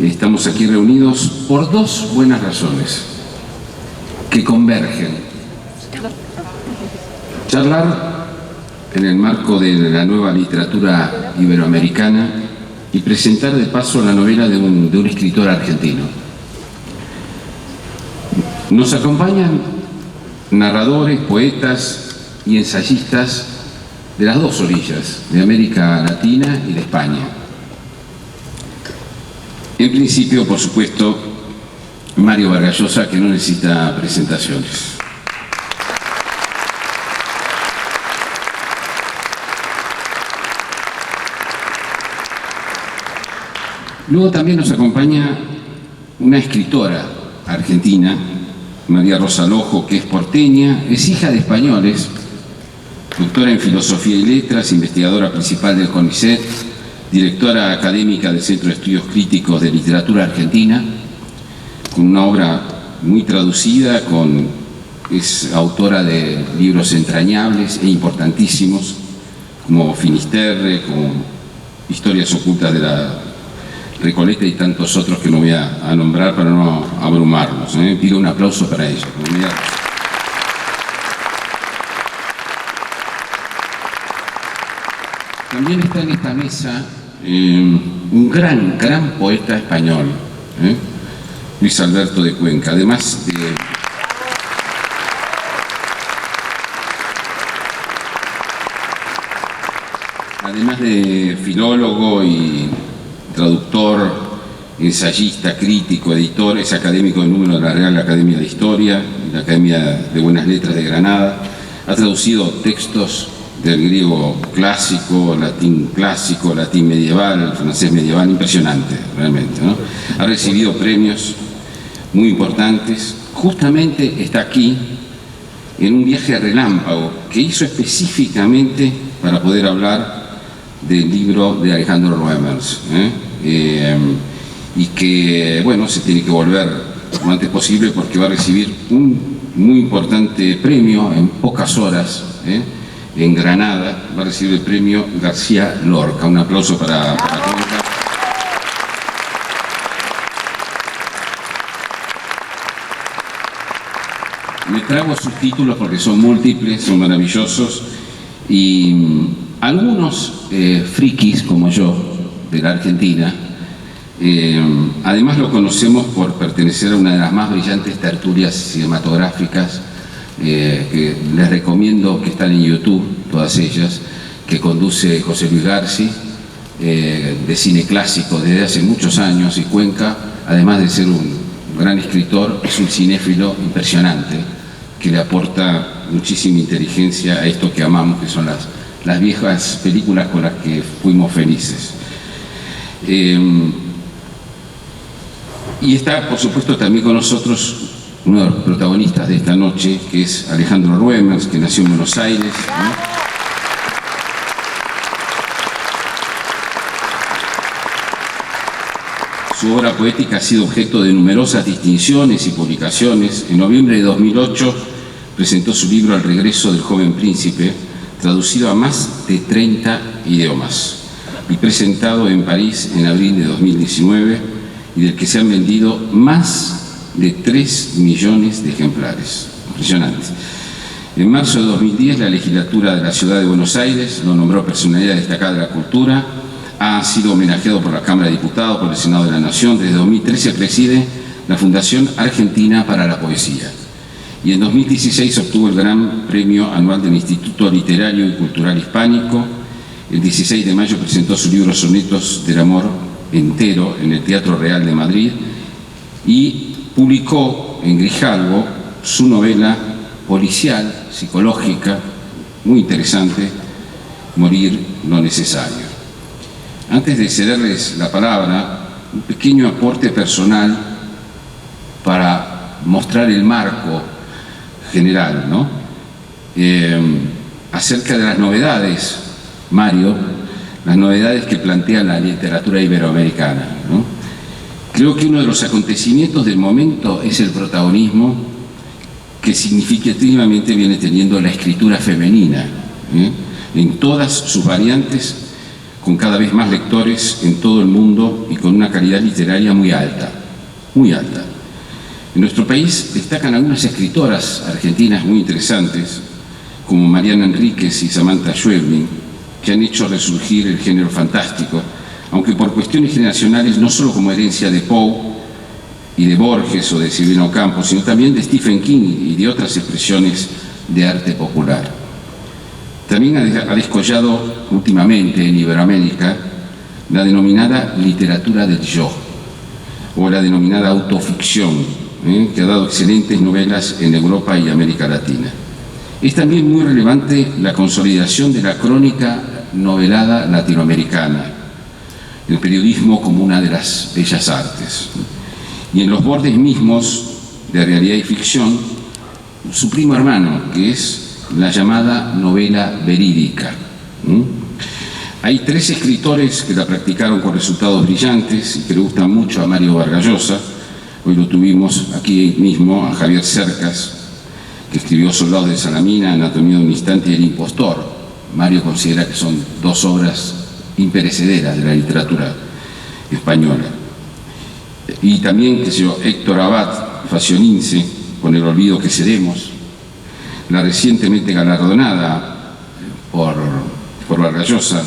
Estamos aquí reunidos por dos buenas razones que convergen. Charlar en el marco de la nueva literatura iberoamericana y presentar de paso la novela de un escritor argentino. Nos acompañan narradores, poetas y ensayistas de las dos orillas, de América Latina y de España. En principio, por supuesto, Mario Vargas Llosa, que no necesita presentaciones. Luego también nos acompaña una escritora argentina, María Rosa Lojo, que es porteña, es hija de españoles, doctora en Filosofía y Letras, investigadora principal del CONICET, directora académica del Centro de Estudios Críticos de Literatura Argentina, con una obra muy traducida, es autora de libros entrañables e importantísimos, como Finisterre, como Historias ocultas de la Recoleta y tantos otros que no voy a nombrar para no abrumarnos. Pido un aplauso para ella. También está en esta mesa un gran poeta español, Luis Alberto de Cuenca, además de filólogo y traductor, ensayista, crítico, editor, es académico del número de la Real Academia de Historia y la Academia de Buenas Letras de Granada. Ha traducido textos del griego clásico, latín medieval, francés medieval, impresionante realmente, ¿no? Ha recibido premios muy importantes. Justamente está aquí en un viaje relámpago que hizo específicamente para poder hablar del libro de Alejandro Roemers, y que, bueno, se tiene que volver lo antes posible porque va a recibir un muy importante premio en pocas horas, en Granada. Va a recibir el premio García Lorca. Un aplauso para Cuenca. Me trago sus títulos porque son múltiples, son maravillosos, y algunos frikis como yo, de la Argentina, además lo conocemos por pertenecer a una de las más brillantes tertulias cinematográficas que les recomiendo, que están en YouTube, todas ellas, que conduce José Luis Garci, de cine clásico desde hace muchos años, y Cuenca, además de ser un gran escritor, es un cinéfilo impresionante, que le aporta muchísima inteligencia a esto que amamos, que son las viejas películas con las que fuimos felices. Y está, por supuesto, también con nosotros uno de los protagonistas de esta noche, que es Alejandro Roemers, que nació en Buenos Aires, ¿no? Su obra poética ha sido objeto de numerosas distinciones y publicaciones. En noviembre de 2008 presentó su libro Al regreso del joven príncipe, traducido a más de 30 idiomas y presentado en París en abril de 2019, y del que se han vendido más de 3 millones de ejemplares. Impresionante. En marzo de 2010, la legislatura de la ciudad de Buenos Aires lo nombró personalidad destacada de la cultura. Ha sido homenajeado por la Cámara de Diputados, por el Senado de la Nación. Desde 2013 preside la Fundación Argentina para la Poesía. Y en 2016 obtuvo el Gran Premio Anual del Instituto Literario y Cultural Hispánico. El 16 de mayo presentó su libro Sonetos del Amor entero en el Teatro Real de Madrid y publicó en Grijalbo su novela policial, psicológica, muy interesante, Morir lo necesario. Antes de cederles la palabra, un pequeño aporte personal para mostrar el marco general, ¿no? Acerca de las novedades, Mario, las novedades que plantea la literatura iberoamericana, ¿no? Creo que uno de los acontecimientos del momento es el protagonismo que significativamente viene teniendo la escritura femenina, en todas sus variantes, con cada vez más lectores en todo el mundo y con una calidad literaria muy alta, muy alta. En nuestro país destacan algunas escritoras argentinas muy interesantes, como Mariana Enríquez y Samantha Schweblin, que han hecho resurgir el género fantástico, aunque por cuestiones generacionales no solo como herencia de Poe y de Borges o de Silvina Ocampo, sino también de Stephen King y de otras expresiones de arte popular. También ha descollado últimamente en Iberoamérica la denominada literatura del yo, o la denominada autoficción, que ha dado excelentes novelas en Europa y América Latina. Es también muy relevante la consolidación de la crónica novelada latinoamericana, el periodismo como una de las bellas artes. Y en los bordes mismos de realidad y ficción, su primo hermano, que es la llamada novela verídica. Hay 3 escritores que la practicaron con resultados brillantes y que le gustan mucho a Mario Vargas Llosa. Hoy lo tuvimos aquí mismo, a Javier Cercas, que escribió Soldados de Salamina, Anatomía de un instante y El impostor. Mario considera que son 2 obras imperecederas de la literatura española. Y también, qué sé yo, Héctor Abad Faciolince, con El olvido que seremos, la recientemente galardonada por Vargas Llosa,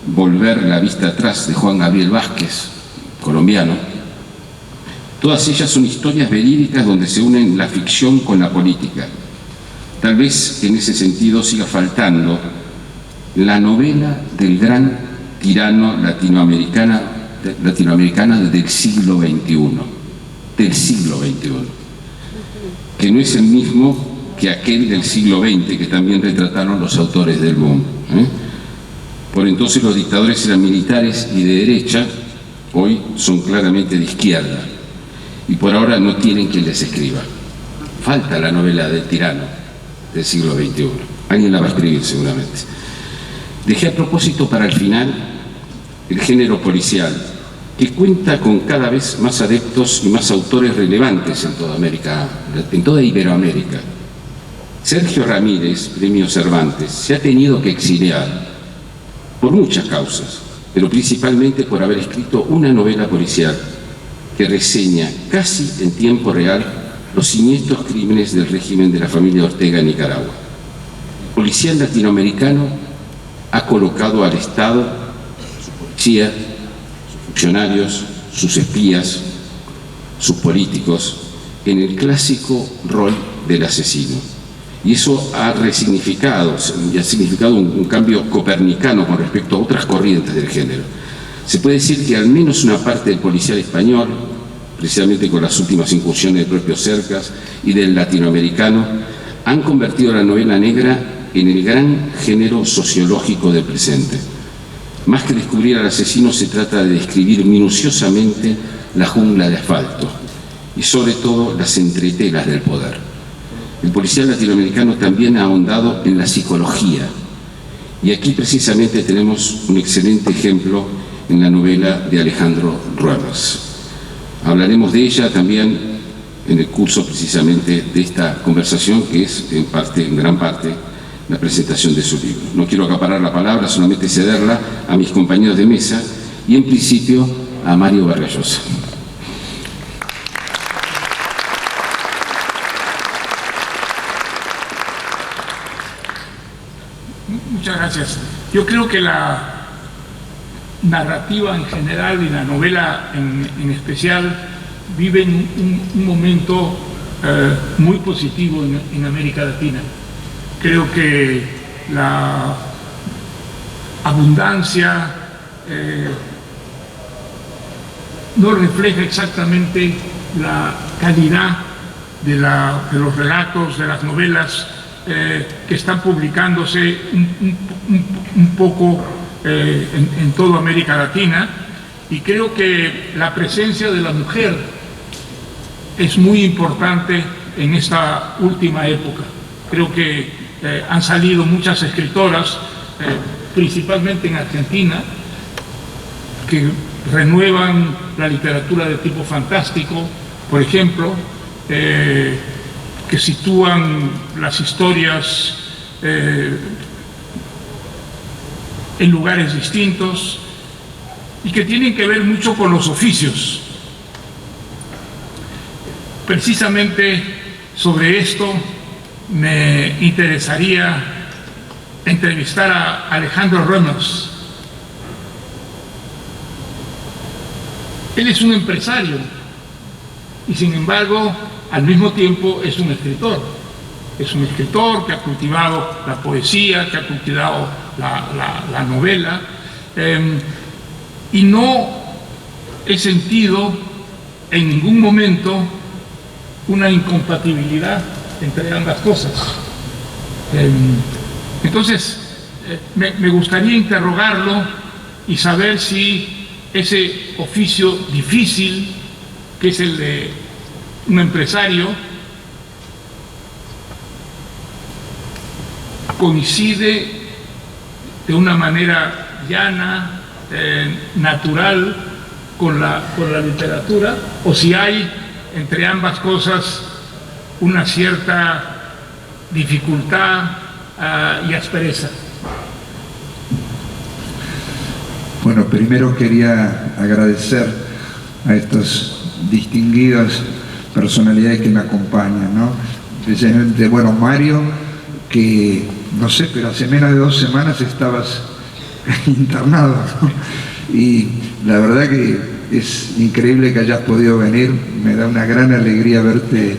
Volver la vista atrás, de Juan Gabriel Vázquez, colombiano. Todas ellas son historias verídicas donde se unen la ficción con la política. Tal vez en ese sentido siga faltando la novela del gran tirano latinoamericana del siglo XXI, que no es el mismo que aquel del siglo XX que también retrataron los autores del boom. Por entonces los dictadores eran militares y de derecha, hoy son claramente de izquierda, y por ahora no tienen quien les escriba. Falta la novela del tirano del siglo XXI. Alguien la va a escribir seguramente. Dejé a propósito para el final el género policial, que cuenta con cada vez más adeptos y más autores relevantes en toda América, en toda Iberoamérica. Sergio Ramírez, Premio Cervantes, se ha tenido que exiliar por muchas causas, pero principalmente por haber escrito una novela policial que reseña casi en tiempo real los siniestros crímenes del régimen de la familia Ortega en Nicaragua. El policial latinoamericano ha colocado al Estado, su policía, sus funcionarios, sus espías, sus políticos, en el clásico rol del asesino. Y eso ha resignificado y ha significado un cambio copernicano con respecto a otras corrientes del género. Se puede decir que al menos una parte del policial español, precisamente con las últimas incursiones del propio Cercas y del latinoamericano, han convertido la novela negra en el gran género sociológico del presente. Más que descubrir al asesino, se trata de describir minuciosamente la jungla de asfalto y sobre todo las entretelas del poder. El policial latinoamericano también ha ahondado en la psicología, y aquí precisamente tenemos un excelente ejemplo en la novela de Alejandro Ruelas. Hablaremos de ella también en el curso precisamente de esta conversación, que es en gran parte la presentación de su libro. No quiero acaparar la palabra, solamente cederla a mis compañeros de mesa y en principio a Mario Vargas Llosa. Muchas gracias. Yo creo que la narrativa en general y la novela en especial viven un momento muy positivo en América Latina. Creo que la abundancia no refleja exactamente la calidad de los relatos, de las novelas que están publicándose un poco en toda América Latina, y creo que la presencia de la mujer es muy importante en esta última época. Creo que han salido muchas escritoras, principalmente en Argentina, que renuevan la literatura de tipo fantástico, por ejemplo, que sitúan las historias en lugares distintos y que tienen que ver mucho con los oficios. Precisamente sobre esto me interesaría entrevistar a Alejandro Reynolds. Él es un empresario y sin embargo al mismo tiempo es un escritor. Es un escritor que ha cultivado la poesía, que ha cultivado la novela, y no he sentido en ningún momento una incompatibilidad entre ambas cosas. Entonces, me gustaría interrogarlo y saber si ese oficio difícil, que es el de un empresario, coincide de una manera llana, natural, con la literatura, o si hay entre ambas cosas una cierta dificultad y aspereza. Bueno, primero quería agradecer a estos distinguidas personalidades que me acompañan, ¿no? Especialmente, bueno, Mario, que no sé, pero hace menos de 2 semanas estabas internado, ¿no? Y la verdad que es increíble que hayas podido venir, me da una gran alegría verte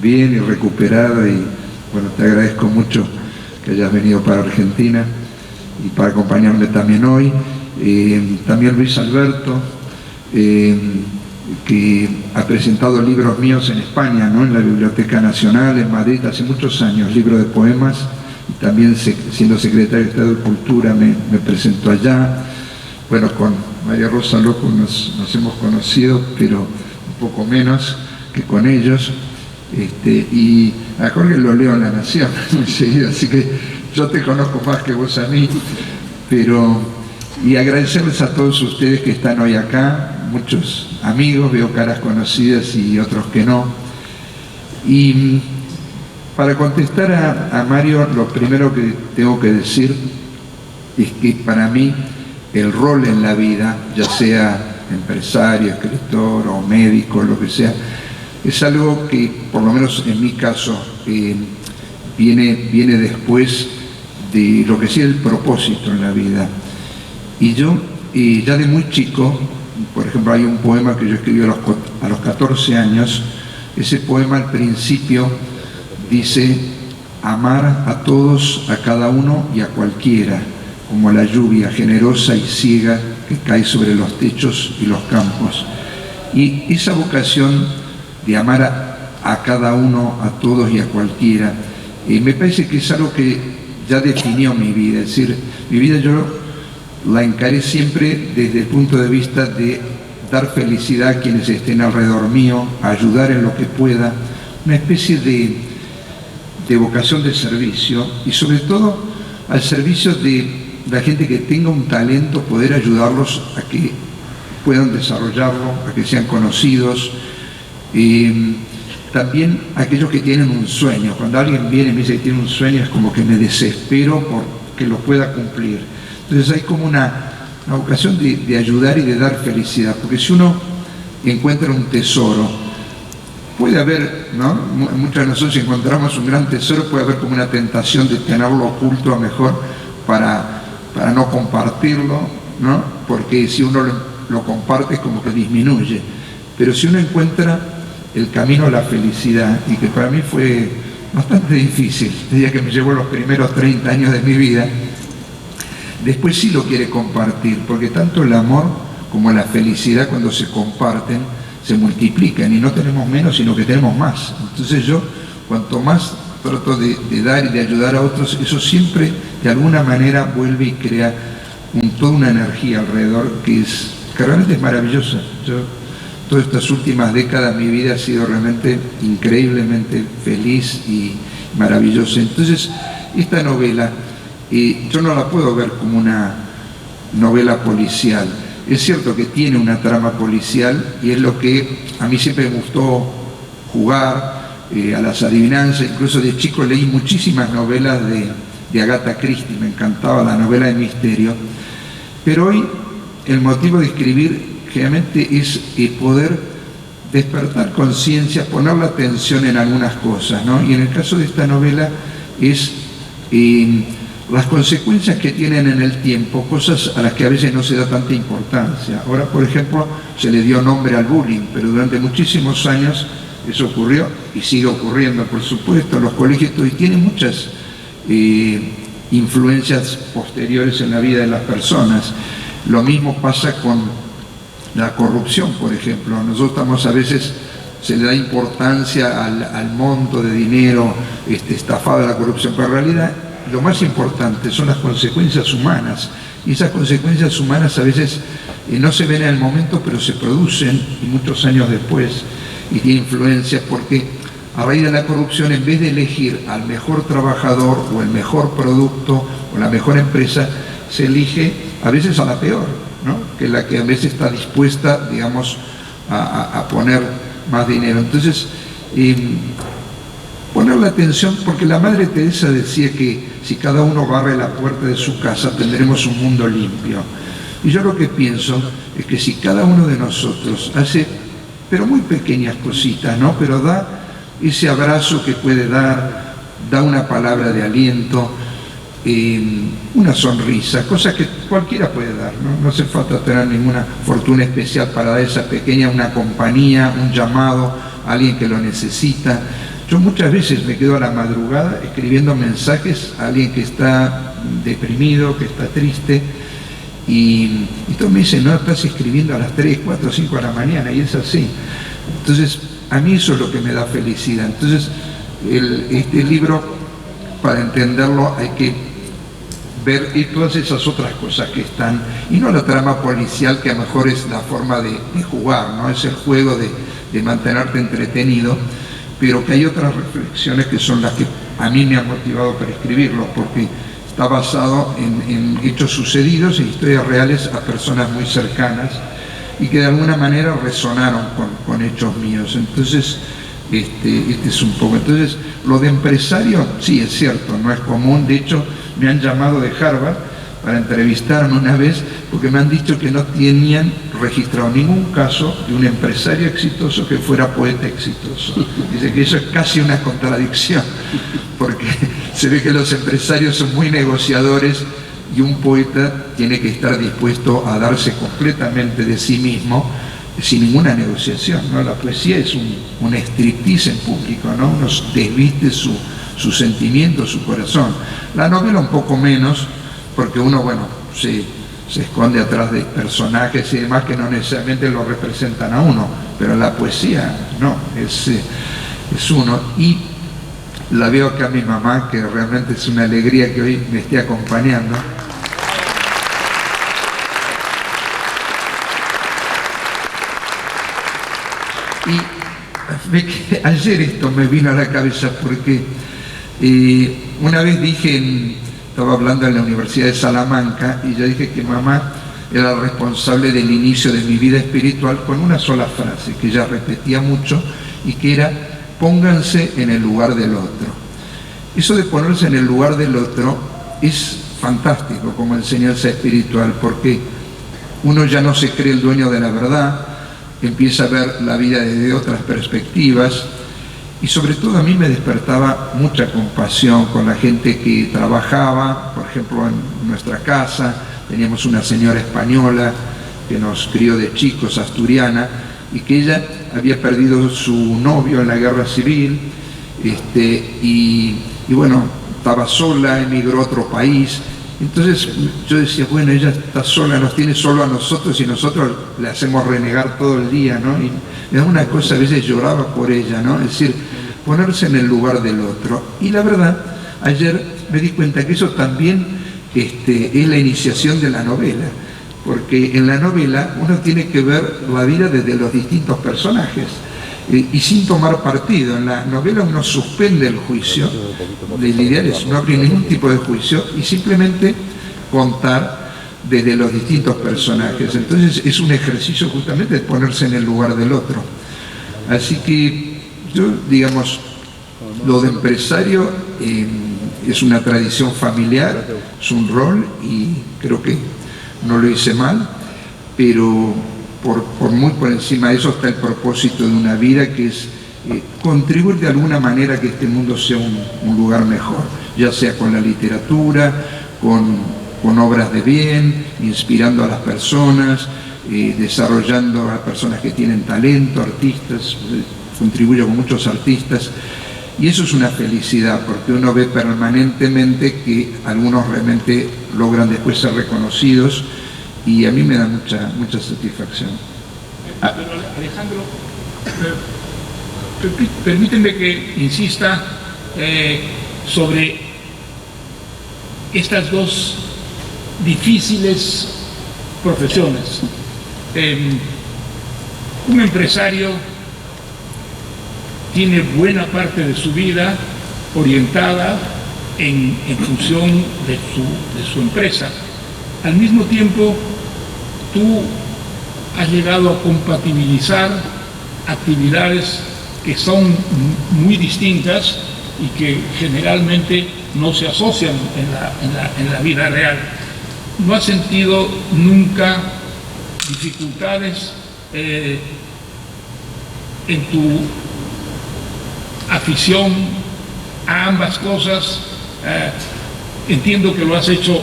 bien y recuperado, y bueno, te agradezco mucho que hayas venido para Argentina y para acompañarme también hoy. También Luis Alberto, que ha presentado libros míos en España, ¿no? En la Biblioteca Nacional, en Madrid, hace muchos años, libro de poemas, y también siendo secretario de Estado de Cultura me presentó allá. Bueno, con María Rosa Loco nos hemos conocido, pero un poco menos que con ellos, y a Jorge lo leo en La Nación muy seguido, así que yo te conozco más que vos a mí, y agradecerles a todos ustedes que están hoy acá, muchos amigos, veo caras conocidas y otros que no. Y para contestar a Mario, lo primero que tengo que decir es que para mí el rol en la vida, ya sea empresario, escritor o médico, lo que sea, es algo que, por lo menos en mi caso, viene después de lo que sea el propósito en la vida. Y yo, ya de muy chico, por ejemplo, hay un poema que yo escribí a los 14 años, ese poema al principio dice: amar a todos, a cada uno y a cualquiera, como la lluvia generosa y ciega que cae sobre los techos y los campos. Y esa vocación de amar a cada uno, a todos y a cualquiera, me parece que es algo que ya definió mi vida. Es decir, mi vida yo la encaré siempre desde el punto de vista de dar felicidad a quienes estén alrededor mío, ayudar en lo que pueda, una especie de vocación de servicio, y sobre todo al servicio de la gente que tenga un talento, poder ayudarlos a que puedan desarrollarlo, a que sean conocidos. También aquellos que tienen un sueño. Cuando alguien viene y me dice que tiene un sueño, es como que me desespero por que lo pueda cumplir. Entonces hay como una vocación de ayudar y de dar felicidad, porque si uno encuentra un tesoro, puede haber, ¿no? Muchos de nosotros, si encontramos un gran tesoro, puede haber como una tentación de tenerlo oculto, a mejor para no compartirlo, ¿no? Porque si uno lo comparte es como que disminuye. Pero si uno encuentra el camino a la felicidad, y que para mí fue bastante difícil, diría que me llevó los primeros 30 años de mi vida, después sí lo quiere compartir, porque tanto el amor como la felicidad, cuando se comparten, se multiplican, y no tenemos menos, sino que tenemos más. Entonces yo, cuanto más trato de dar y de ayudar a otros, eso siempre de alguna manera vuelve y crea toda una energía alrededor que realmente es maravillosa. Yo, todas estas últimas décadas, mi vida ha sido realmente increíblemente feliz y maravillosa. Entonces, esta novela, yo no la puedo ver como una novela policial. Es cierto que tiene una trama policial, y es lo que a mí siempre me gustó jugar, a las adivinanzas. Incluso de chico leí muchísimas novelas de Agatha Christie, me encantaba la novela de misterio, pero hoy el motivo de escribir generalmente es poder despertar conciencia, poner la atención en algunas cosas, ¿no? Y en el caso de esta novela es las consecuencias que tienen en el tiempo, cosas a las que a veces no se da tanta importancia. Ahora, por ejemplo, se le dio nombre al bullying, pero durante muchísimos años eso ocurrió y sigue ocurriendo, por supuesto. Los colegios y tienen muchas influencias posteriores en la vida de las personas. Lo mismo pasa con la corrupción, por ejemplo. Nosotros a veces se le da importancia al monto de dinero estafado de la corrupción, pero en realidad lo más importante son las consecuencias humanas, y esas consecuencias humanas a veces no se ven en el momento, pero se producen y muchos años después, y tiene influencias porque a raíz de la corrupción, en vez de elegir al mejor trabajador o el mejor producto o la mejor empresa, se elige a veces a la peor, ¿no? Que es la que a veces está dispuesta, digamos, a poner más dinero. Entonces, poner la atención, porque la Madre Teresa decía que si cada uno barre la puerta de su casa tendremos un mundo limpio. Y yo lo que pienso es que si cada uno de nosotros hace, pero muy pequeñas cositas, ¿no? Pero da ese abrazo que puede dar, da una palabra de aliento, una sonrisa, cosa que cualquiera puede dar, ¿no? No hace falta tener ninguna fortuna especial para dar esa pequeña, una compañía, un llamado a alguien que lo necesita. Yo muchas veces me quedo a la madrugada escribiendo mensajes a alguien que está deprimido, que está triste, y todos me dicen, no, estás escribiendo a las 3, 4, 5 de la mañana, y es así. Entonces, a mí eso es lo que me da felicidad. Entonces, este libro, para entenderlo, hay que ver todas esas otras cosas que están, y no la trama policial, que a lo mejor es la forma de jugar, ¿no? Es el juego de mantenerte entretenido, pero que hay otras reflexiones que son las que a mí me han motivado para escribirlo, porque está basado en hechos sucedidos, en historias reales a personas muy cercanas y que de alguna manera resonaron con hechos míos. Entonces, este es un poco. Entonces, lo de empresario, sí, es cierto, no es común. De hecho, me han llamado de Harvard para entrevistarme una vez, porque me han dicho que no tenían registrado ningún caso de un empresario exitoso que fuera poeta exitoso. Dice que eso es casi una contradicción, porque se ve que los empresarios son muy negociadores y un poeta tiene que estar dispuesto a darse completamente de sí mismo sin ninguna negociación, ¿no? La poesía es un striptease en público, ¿no? Uno desviste su sentimiento, su corazón. La novela un poco menos, porque uno, bueno, se esconde atrás de personajes y demás que no necesariamente lo representan a uno, pero la poesía no, es uno. Y la veo acá a mi mamá, que realmente es una alegría que hoy me esté acompañando. Y ayer esto me vino a la cabeza porque una vez estaba hablando en la Universidad de Salamanca, y yo dije que mamá era responsable del inicio de mi vida espiritual con una sola frase que ella repetía mucho, y que era: pónganse en el lugar del otro. Eso de ponerse en el lugar del otro es fantástico como enseñanza espiritual, porque uno ya no se cree el dueño de la verdad, empieza a ver la vida desde otras perspectivas. Y sobre todo a mí me despertaba mucha compasión con la gente que trabajaba. Por ejemplo, en nuestra casa teníamos una señora española que nos crió de chicos, asturiana, y que ella había perdido su novio en la guerra civil, y bueno, estaba sola, emigró a otro país. Entonces yo decía, bueno, ella está sola, nos tiene solo a nosotros y nosotros le hacemos renegar todo el día, ¿no? Y me da una cosa, a veces lloraba por ella, ¿no? Es decir, ponerse en el lugar del otro. Y la verdad, ayer me di cuenta que eso también es la iniciación de la novela, porque en la novela uno tiene que ver la vida desde los distintos personajes, y sin tomar partido. En la novela uno suspende el juicio, el ideal es no abrir ningún tipo de juicio y simplemente contar desde los distintos personajes. Entonces es un ejercicio justamente de ponerse en el lugar del otro. Así que yo, digamos, lo de empresario es una tradición familiar, es un rol y creo que no lo hice mal, pero muy por encima de eso está el propósito de una vida, que es contribuir de alguna manera a que este mundo sea un lugar mejor, ya sea con la literatura, con obras de bien, inspirando a las personas, desarrollando a personas que tienen talento, artistas, contribuyo con muchos artistas, y eso es una felicidad, porque uno ve permanentemente que algunos realmente logran después ser reconocidos, y a mí me da mucha satisfacción. Pero Alejandro, permíteme que insista sobre estas dos difíciles profesiones. Un empresario tiene buena parte de su vida orientada en función de su empresa. Al mismo tiempo, tú has llegado a compatibilizar actividades que son muy distintas y que generalmente no se asocian en la vida real. ¿No has sentido nunca dificultades en tu afición a ambas cosas? Entiendo que lo has hecho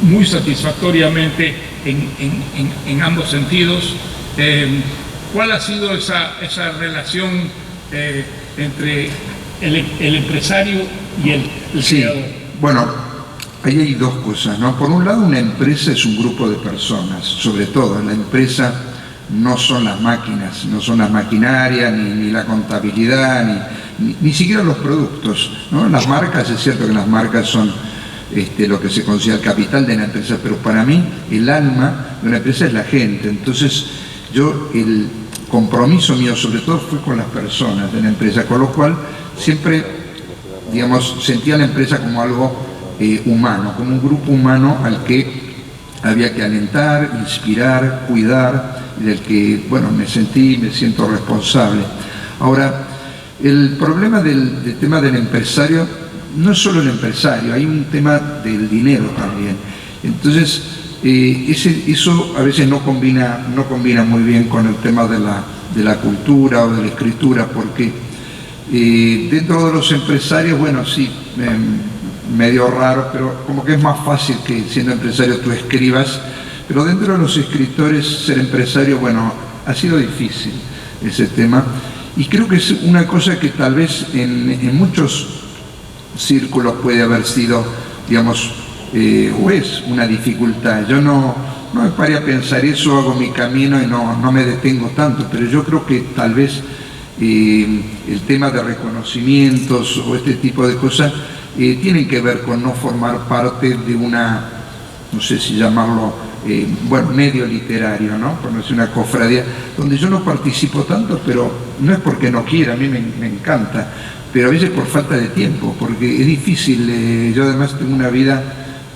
muy satisfactoriamente en ambos sentidos. ¿Cuál ha sido esa relación entre el empresario y el creador? Bueno, ahí hay dos cosas, ¿no? Por un lado, una empresa es un grupo de personas, sobre todo. La empresa no son las máquinas, no son las maquinarias, ni la contabilidad, ni siquiera los productos, ¿no? Las marcas, es cierto que las marcas son lo que se considera el capital de la empresa, pero para mí el alma de una empresa es la gente. Entonces el compromiso mío sobre todo fue con las personas de la empresa, con lo cual siempre, digamos, sentía la empresa como algo humano, como un grupo humano al que había que alentar, inspirar, cuidar, y del que, bueno, me siento responsable. Ahora, el problema del tema del empresario no es solo el empresario, hay un tema del dinero también. Entonces, eso a veces no combina muy bien con el tema de la cultura o de la escritura, porque dentro de los empresarios, bueno, sí, medio raro, pero como que es más fácil que siendo empresario tú escribas, pero dentro de los escritores ser empresario, bueno, ha sido difícil ese tema, y creo que es una cosa que tal vez en muchos círculos puede haber sido, digamos, o es una dificultad. Yo no me paré a pensar eso, hago mi camino y no me detengo tanto, pero yo creo que tal vez el tema de reconocimientos o este tipo de cosas tienen que ver con no formar parte de una, no sé si llamarlo, medio literario, ¿no? Por no decir una cofradía, donde yo no participo tanto, pero no es porque no quiera, a mí me encanta, pero a veces por falta de tiempo, porque es difícil. Yo además tengo una vida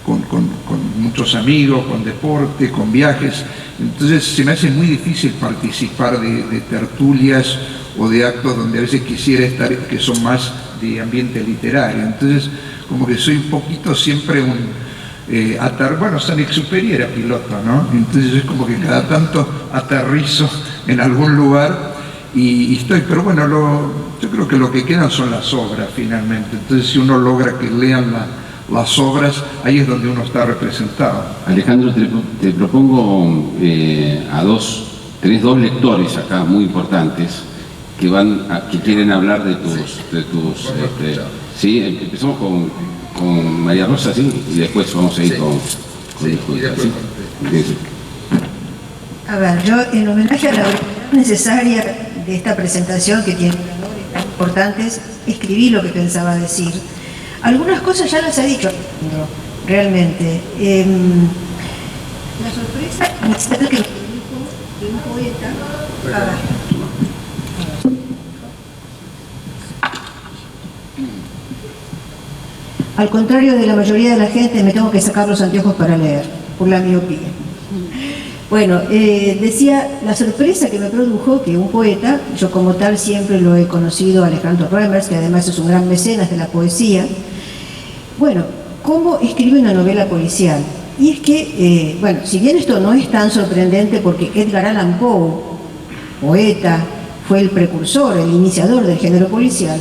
con muchos amigos, con deporte, con viajes, entonces se me hace muy difícil participar de tertulias o de actos donde a veces quisiera estar, que son más de ambiente literario. Entonces, como que soy un poquito siempre Saint-Exupéry era piloto, ¿no? Entonces es como que cada tanto aterrizo en algún lugar y estoy, pero bueno, yo creo que lo que quedan son las obras finalmente. Entonces, si uno logra que lean las obras, ahí es donde uno está representado. Alejandro, te propongo tenés dos lectores acá muy importantes que quieren hablar de tus sí, empezamos con María Rosa, ¿sí? Y después vamos a ir con Disculpa, ¿sí? A ver, yo en homenaje a la brevedad necesaria de esta presentación, que tiene valores tan importantes, escribí lo que pensaba decir. Algunas cosas ya las ha dicho realmente. La sorpresa inicial que me dijo de un poeta. A ver. Al contrario de la mayoría de la gente, me tengo que sacar los anteojos para leer, por la miopía. Bueno, decía, la sorpresa que me produjo que un poeta, yo como tal siempre lo he conocido, Alejandro Reimers, que además es un gran mecenas de la poesía, Bueno, ¿cómo escribe una novela policial? Y es que, bueno, si bien esto no es tan sorprendente porque Edgar Allan Poe, poeta, fue el precursor, el iniciador del género policial,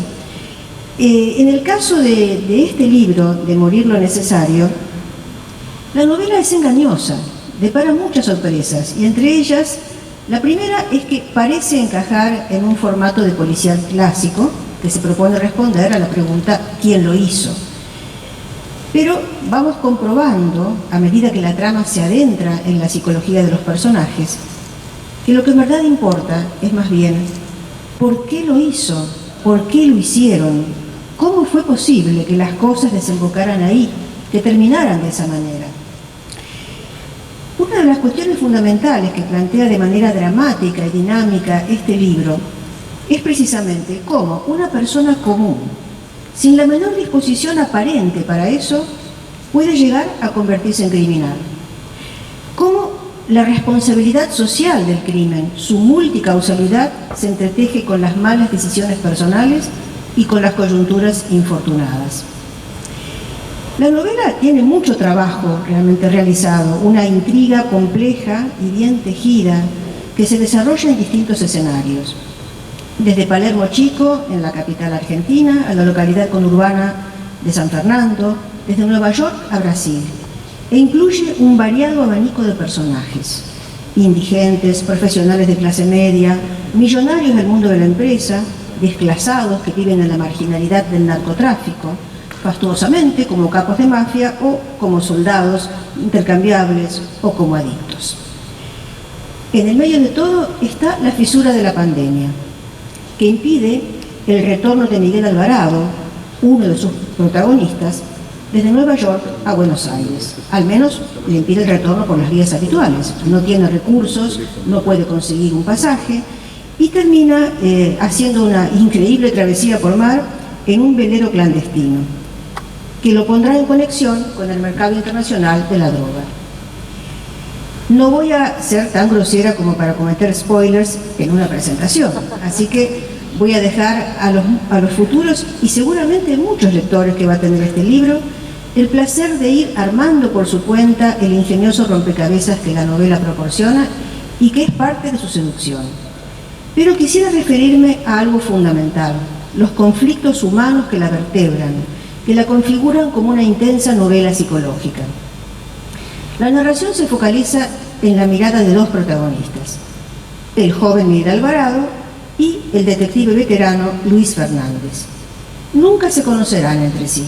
en el caso de este libro, de Morir lo necesario, la novela es engañosa, depara muchas sorpresas, y entre ellas, la primera es que parece encajar en un formato de policial clásico que se propone responder a la pregunta ¿quién lo hizo? Pero vamos comprobando, a medida que la trama se adentra en la psicología de los personajes, que lo que en verdad importa es más bien ¿por qué lo hizo? ¿Por qué lo hicieron? ¿Cómo fue posible que las cosas desembocaran ahí, que terminaran de esa manera? Una de las cuestiones fundamentales que plantea de manera dramática y dinámica este libro es precisamente cómo una persona común, sin la menor disposición aparente para eso, puede llegar a convertirse en criminal. Cómo la responsabilidad social del crimen, su multicausalidad, se entreteje con las malas decisiones personales y con las coyunturas infortunadas. La novela tiene mucho trabajo realmente realizado, una intriga compleja y bien tejida que se desarrolla en distintos escenarios. Desde Palermo Chico, en la capital argentina, a la localidad conurbana de San Fernando, desde Nueva York a Brasil, e incluye un variado abanico de personajes: indigentes, profesionales de clase media, millonarios del mundo de la empresa, desclasados que viven en la marginalidad del narcotráfico, fastuosamente como capos de mafia o como soldados intercambiables o como adictos. En el medio de todo está la fisura de la pandemia, que impide el retorno de Miguel Alvarado, uno de sus protagonistas, desde Nueva York a Buenos Aires. Al menos le impide el retorno por las vías habituales. No tiene recursos, no puede conseguir un pasaje y termina haciendo una increíble travesía por mar en un velero clandestino, que lo pondrá en conexión con el mercado internacional de la droga. No voy a ser tan grosera como para cometer spoilers en una presentación, así que voy a dejar a los futuros y seguramente muchos lectores que va a tener este libro el placer de ir armando por su cuenta el ingenioso rompecabezas que la novela proporciona y que es parte de su seducción. Pero quisiera referirme a algo fundamental: los conflictos humanos que la vertebran, que la configuran como una intensa novela psicológica. La narración se focaliza en la mirada de dos protagonistas: el joven Miguel Alvarado y el detective veterano Luis Fernández. Nunca se conocerán entre sí.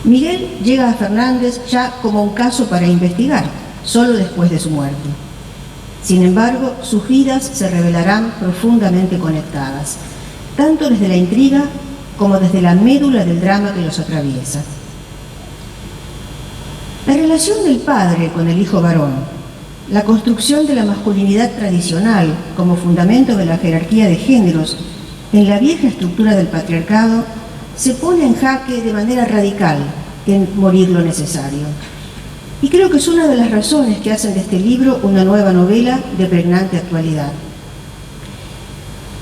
Miguel llega a Fernández ya como un caso para investigar, solo después de su muerte. Sin embargo, sus vidas se revelarán profundamente conectadas, tanto desde la intriga como desde la médula del drama que los atraviesa. La relación del padre con el hijo varón, la construcción de la masculinidad tradicional como fundamento de la jerarquía de géneros en la vieja estructura del patriarcado, se pone en jaque de manera radical en Morir lo necesario. Y creo que es una de las razones que hacen de este libro una nueva novela de pregnante actualidad.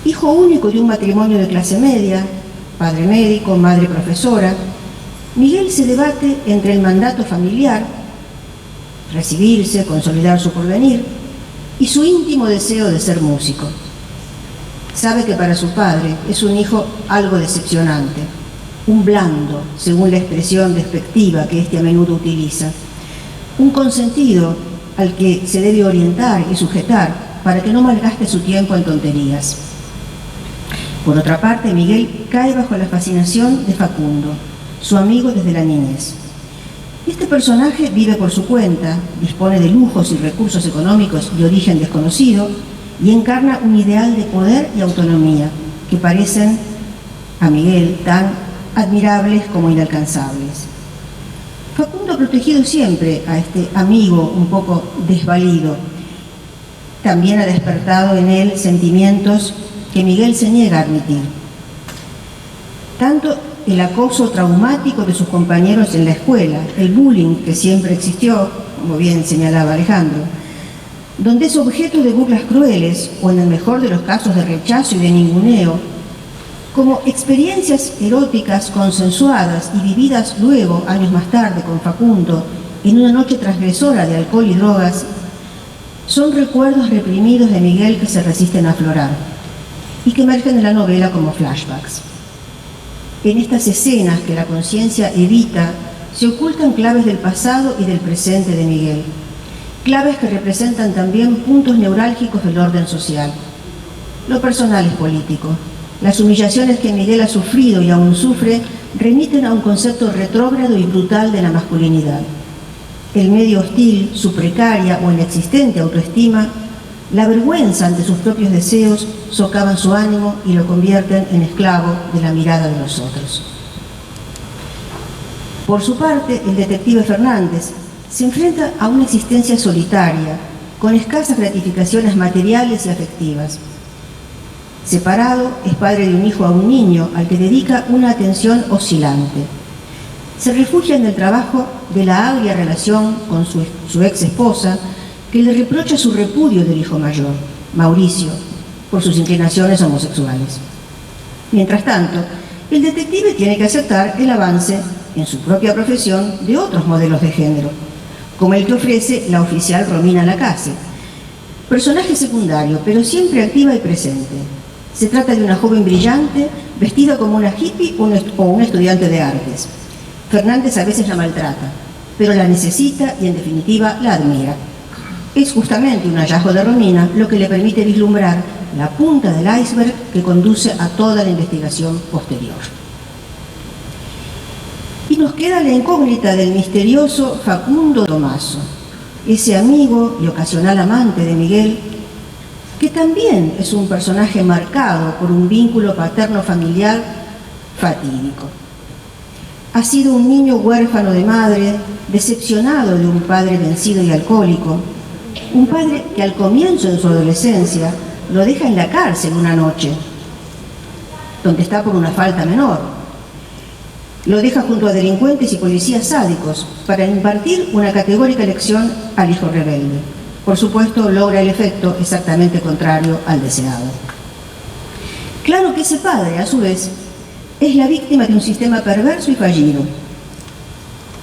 Hijo único de un matrimonio de clase media, padre médico, madre profesora, Miguel se debate entre el mandato familiar, recibirse, consolidar su porvenir, y su íntimo deseo de ser músico. Sabe que para su padre es un hijo algo decepcionante, un blando, según la expresión despectiva que éste a menudo utiliza, un consentido al que se debe orientar y sujetar para que no malgaste su tiempo en tonterías. Por otra parte, Miguel cae bajo la fascinación de Facundo, su amigo desde la niñez. Este personaje vive por su cuenta, dispone de lujos y recursos económicos de origen desconocido y encarna un ideal de poder y autonomía que parecen a Miguel tan admirables como inalcanzables. Facundo ha protegido siempre a este amigo un poco desvalido. También ha despertado en él sentimientos que Miguel se niega a admitir. Tanto el acoso traumático de sus compañeros en la escuela, el bullying que siempre existió, como bien señalaba Alejandro, donde es objeto de burlas crueles o en el mejor de los casos de rechazo y de ninguneo, como experiencias eróticas consensuadas y vividas luego, años más tarde, con Facundo, en una noche transgresora de alcohol y drogas, son recuerdos reprimidos de Miguel que se resisten a aflorar y que emergen en la novela como flashbacks. En estas escenas que la conciencia evita, se ocultan claves del pasado y del presente de Miguel, claves que representan también puntos neurálgicos del orden social. Lo personal es político. Las humillaciones que Miguel ha sufrido y aún sufre remiten a un concepto retrógrado y brutal de la masculinidad. El medio hostil, su precaria o inexistente autoestima, la vergüenza ante sus propios deseos socavan su ánimo y lo convierten en esclavo de la mirada de los otros. Por su parte, el detective Fernández se enfrenta a una existencia solitaria, con escasas gratificaciones materiales y afectivas. Separado, es padre de un hijo a un niño al que dedica una atención oscilante. Se refugia en el trabajo de la agria relación con su ex esposa, que le reprocha su repudio del hijo mayor, Mauricio, por sus inclinaciones homosexuales. Mientras tanto, el detective tiene que aceptar el avance en su propia profesión de otros modelos de género, como el que ofrece la oficial Romina Lacase, personaje secundario, pero siempre activa y presente. Se trata de una joven brillante, vestida como una hippie o una estudiante de artes. Fernández a veces la maltrata, pero la necesita y en definitiva la admira. Es justamente un hallazgo de Romina lo que le permite vislumbrar la punta del iceberg que conduce a toda la investigación posterior. Y nos queda la incógnita del misterioso Facundo Tomaso, ese amigo y ocasional amante de Miguel, que también es un personaje marcado por un vínculo paterno-familiar fatídico. Ha sido un niño huérfano de madre, decepcionado de un padre vencido y alcohólico, un padre que al comienzo de su adolescencia lo deja en la cárcel una noche, donde está por una falta menor. Lo deja junto a delincuentes y policías sádicos para impartir una categórica lección al hijo rebelde. Por supuesto, logra el efecto exactamente contrario al deseado. Claro que ese padre, a su vez, es la víctima de un sistema perverso y fallido.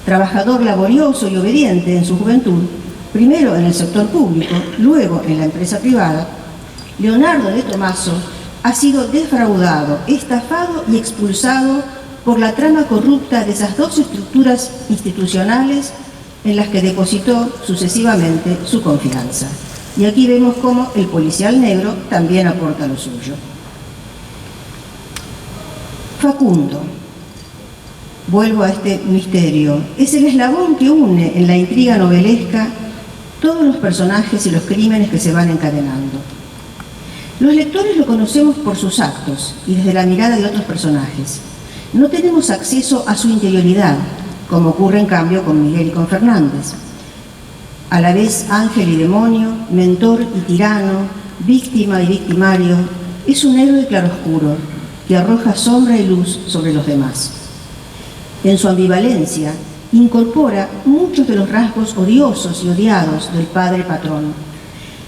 Trabajador laborioso y obediente en su juventud, primero en el sector público, luego en la empresa privada, Leonardo de Tomaso ha sido defraudado, estafado y expulsado por la trama corrupta de esas dos estructuras institucionales en las que depositó sucesivamente su confianza. Y aquí vemos cómo el policial negro también aporta lo suyo. Facundo, vuelvo a este misterio, es el eslabón que une en la intriga novelesca todos los personajes y los crímenes que se van encadenando. Los lectores lo conocemos por sus actos y desde la mirada de otros personajes. No tenemos acceso a su interioridad, como ocurre en cambio con Miguel y con Fernández. A la vez ángel y demonio, mentor y tirano, víctima y victimario, es un héroe claroscuro que arroja sombra y luz sobre los demás. En su ambivalencia, incorpora muchos de los rasgos odiosos y odiados del padre patrón.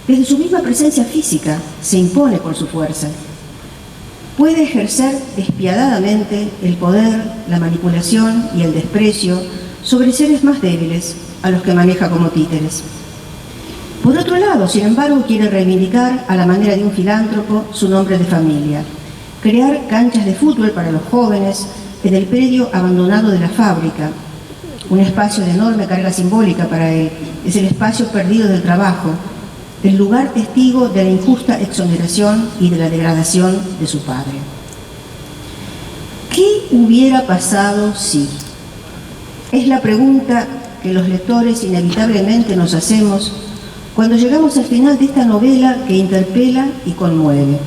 Desde su misma presencia física se impone por su fuerza. Puede ejercer despiadadamente el poder, la manipulación y el desprecio sobre seres más débiles, a los que maneja como títeres. Por otro lado, sin embargo, quiere reivindicar, a la manera de un filántropo, su nombre de familia, crear canchas de fútbol para los jóvenes en el predio abandonado de la fábrica, un espacio de enorme carga simbólica para él. Es el espacio perdido del trabajo, el lugar testigo de la injusta exoneración y de la degradación de su padre. ¿Qué hubiera pasado si? Es la pregunta que los lectores inevitablemente nos hacemos cuando llegamos al final de esta novela que interpela y conmueve.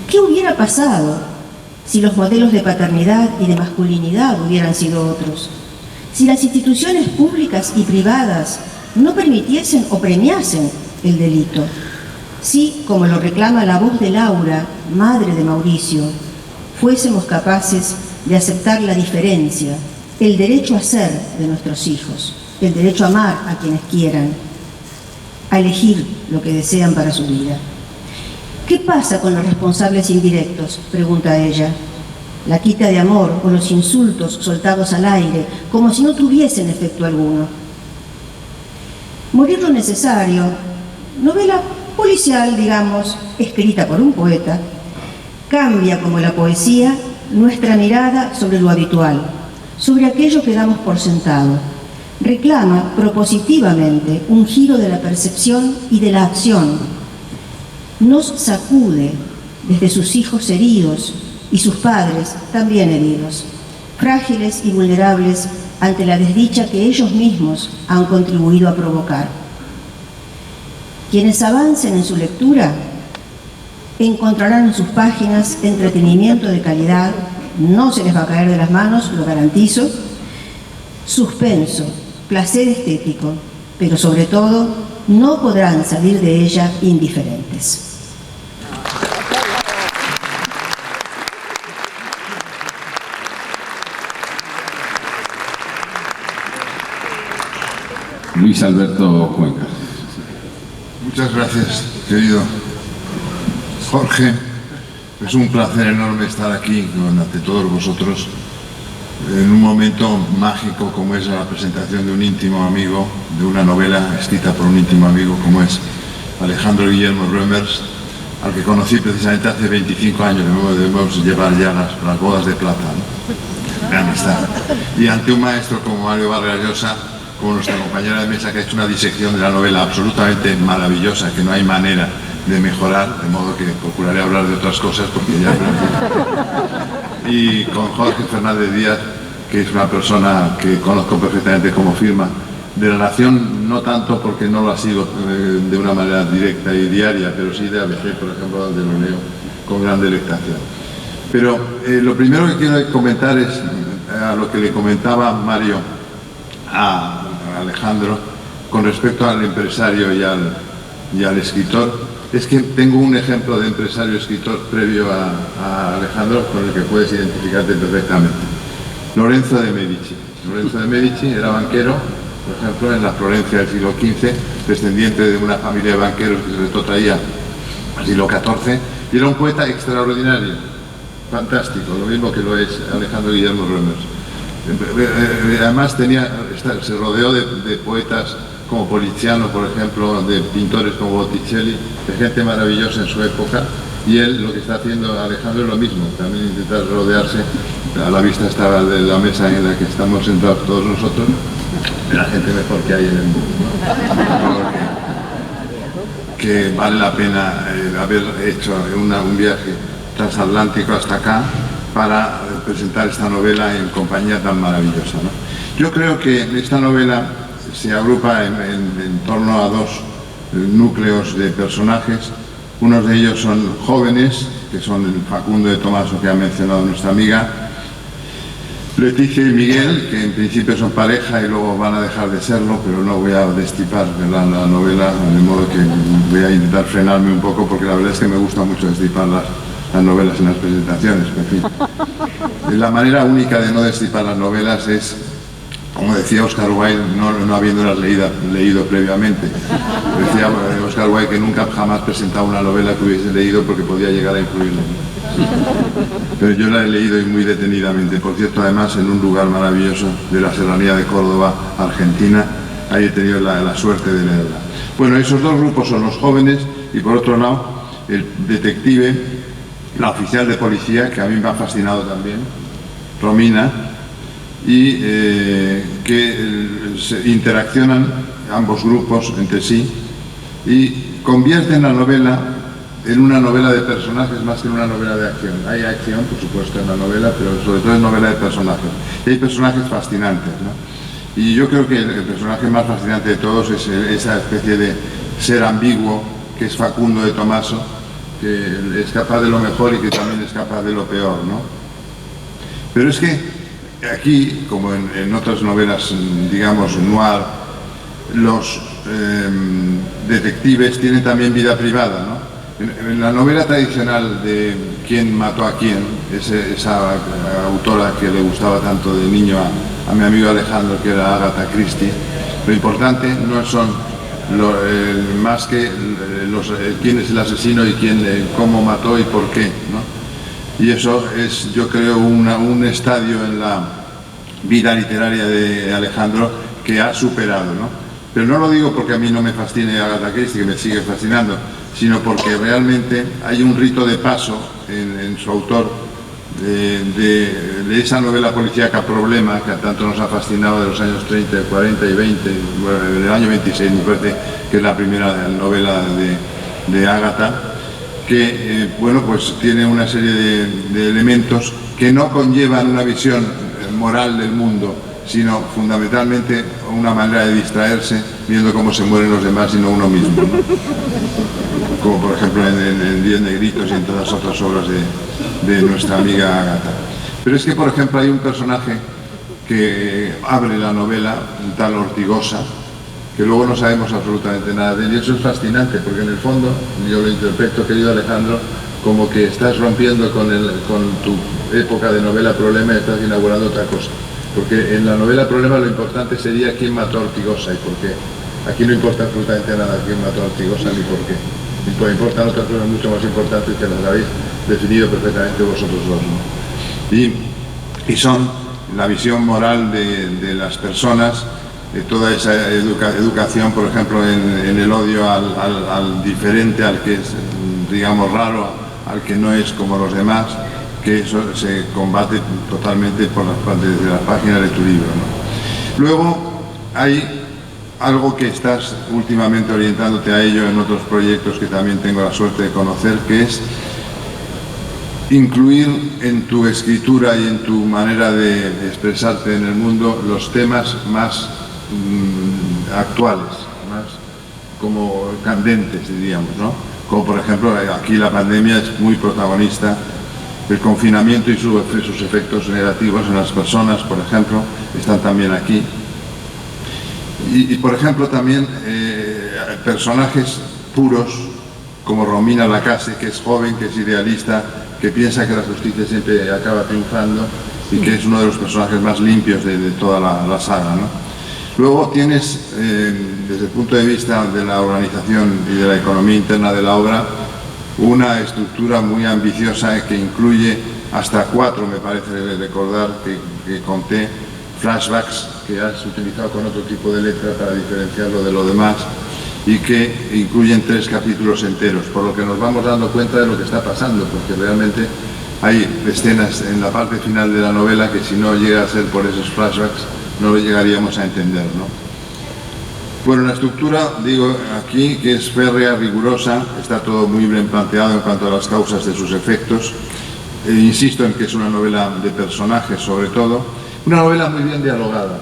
¿Qué hubiera pasado si los modelos de paternidad y de masculinidad hubieran sido otros? Si las instituciones públicas y privadas no permitiesen o premiasen el delito. Si, como lo reclama la voz de Laura, madre de Mauricio, fuésemos capaces de aceptar la diferencia, el derecho a ser de nuestros hijos, el derecho a amar a quienes quieran, a elegir lo que desean para su vida. ¿Qué pasa con los responsables indirectos?, pregunta ella. La quita de amor o los insultos soltados al aire, como si no tuviesen efecto alguno. Morir lo necesario, novela policial, digamos, escrita por un poeta, cambia, como la poesía, nuestra mirada sobre lo habitual, sobre aquello que damos por sentado. Reclama propositivamente un giro de la percepción y de la acción. Nos sacude desde sus hijos heridos y sus padres también heridos, frágiles y vulnerables ante la desdicha que ellos mismos han contribuido a provocar. Quienes avancen en su lectura encontrarán en sus páginas entretenimiento de calidad, no se les va a caer de las manos, lo garantizo, suspenso, placer estético, pero sobre todo no podrán salir de ella indiferentes. Luis Alberto Cuenca. Muchas gracias, querido Jorge. Es un placer enorme estar aquí ante todos vosotros en un momento mágico como es la presentación de un íntimo amigo, de una novela escrita por un íntimo amigo como es Alejandro Guillermo Reumers, al que conocí precisamente hace 25 años, debemos llevar ya las bodas de plata, ¿no? Gran amistad. Y ante un maestro como Mario Vargas Llosa, como nuestra compañera de mesa, que ha hecho una disección de la novela absolutamente maravillosa, que no hay manera de mejorar, de modo que procuraré hablar de otras cosas porque ya... Y con Jorge Fernández Díaz, que es una persona que conozco perfectamente como firma de la Nación, no tanto porque no lo ha sido de una manera directa y diaria, pero sí de ABC, por ejemplo, donde lo leo con gran delectación. Pero lo primero que quiero comentar es a lo que le comentaba Mario a Alejandro con respecto al empresario y al escritor. Es que tengo un ejemplo de empresario-escritor previo a Alejandro con el que puedes identificarte perfectamente. Lorenzo de Medici. Lorenzo de Medici era banquero, por ejemplo, en la Florencia del siglo XV, descendiente de una familia de banqueros que se retrotraía al siglo XIV, y era un poeta extraordinario, fantástico, lo mismo que lo es Alejandro Guillermo Reumers. Además se rodeó de poetas como Poliziano, por ejemplo, de pintores como Botticelli, de gente maravillosa en su época, y él lo que está haciendo Alejandro es lo mismo, también intentar rodearse. A la vista estaba de la mesa en la que estamos sentados todos nosotros, de la gente mejor que hay en el mundo, que vale la pena haber hecho un viaje transatlántico hasta acá para presentar esta novela en compañía tan maravillosa, ¿no? Yo creo que esta novela se agrupa en torno a dos núcleos de personajes. Unos de ellos son jóvenes, que son el Facundo de Tomaso, que ha mencionado nuestra amiga, Leticia y Miguel, que en principio son pareja y luego van a dejar de serlo, pero no voy a destripar la novela, de modo que voy a intentar frenarme un poco, porque la verdad es que me gusta mucho destripar las novelas en las presentaciones. En fin, la manera única de no destripar las novelas es, como decía Oscar Wilde, no habiéndolas leído previamente. Decía Oscar Wilde que nunca jamás presentaba una novela que hubiese leído porque podía llegar a influirle. Pero yo la he leído y muy detenidamente. Por cierto, además, en un lugar maravilloso de la Serranía de Córdoba, Argentina. Ahí he tenido la suerte de leerla. Bueno, esos dos grupos son los jóvenes y, por otro lado, el detective, la oficial de policía, que a mí me ha fascinado también, Romina, y que interaccionan ambos grupos entre sí y convierten la novela en una novela de personajes más que en una novela de acción. Hay acción, por supuesto, en la novela, pero sobre todo es novela de personajes. Y hay personajes fascinantes, ¿no? Y yo creo que el personaje más fascinante de todos es esa especie de ser ambiguo que es Facundo de Tomaso, que es capaz de lo mejor y que también es capaz de lo peor, ¿no? Pero es que aquí, como en otras novelas, digamos, noir, los detectives tienen también vida privada, ¿no? En la novela tradicional de ¿Quién mató a quién?, esa autora que le gustaba tanto de niño a mi amigo Alejandro, que era Agatha Christie, lo importante no son más que quién es el asesino y cómo mató y por qué, ¿no? Y eso es, yo creo, un estadio en la vida literaria de Alejandro que ha superado, ¿no? Pero no lo digo porque a mí no me fascine Agatha Christie, que me sigue fascinando, sino porque realmente hay un rito de paso en su autor de esa novela policíaca Problema, que tanto nos ha fascinado, de los años 30, 40 y 20, bueno, del año 26 me parece que es la primera novela de Agatha, que bueno, pues tiene una serie de elementos que no conllevan una visión moral del mundo, sino fundamentalmente una manera de distraerse viendo cómo se mueren los demás y no uno mismo, ¿no? Como por ejemplo en Diez Negritos y en todas otras obras de nuestra amiga Agatha. Pero es que, por ejemplo, hay un personaje que abre la novela, un tal Ortigosa, que luego no sabemos absolutamente nada de él, y eso es fascinante, porque en el fondo yo lo interpreto, querido Alejandro, como que estás rompiendo con tu época de novela Problema y estás inaugurando otra cosa. Porque en la novela Problema lo importante sería quién mató a Ortigosa y por qué. Aquí no importa absolutamente nada quién mató a Ortigosa ni por qué. Importan otras cosas mucho más importantes que las habéis definido perfectamente vosotros dos, ¿no? Y son la visión moral de las personas, de toda esa educación, por ejemplo, en el odio al diferente, al que es, digamos, raro, al que no es como los demás, que eso se combate totalmente desde las páginas de tu libro, ¿no? Luego hay algo que estás últimamente orientándote a ello en otros proyectos que también tengo la suerte de conocer, que es incluir en tu escritura y en tu manera de expresarte en el mundo los temas más actuales, más como candentes, diríamos, ¿no? Como por ejemplo, aquí la pandemia es muy protagonista, el confinamiento y sus efectos negativos en las personas, por ejemplo, están también aquí. Y por ejemplo también personajes puros como Romina Lacase, que es joven, que es idealista, que piensa que la justicia siempre acaba triunfando y que es uno de los personajes más limpios de toda la saga, ¿no? Luego tienes, desde el punto de vista de la organización y de la economía interna de la obra, una estructura muy ambiciosa que incluye hasta 4, me parece recordar, que conté, flashbacks que has utilizado con otro tipo de letra para diferenciarlo de lo demás y que incluyen 3 capítulos enteros, por lo que nos vamos dando cuenta de lo que está pasando, porque realmente hay escenas en la parte final de la novela que si no llega a ser por esos flashbacks no lo llegaríamos a entender, ¿no? Bueno, la estructura, digo aquí, que es férrea, rigurosa, está todo muy bien planteado en cuanto a las causas de sus efectos. Insisto en que es una novela de personajes, sobre todo, una novela muy bien dialogada.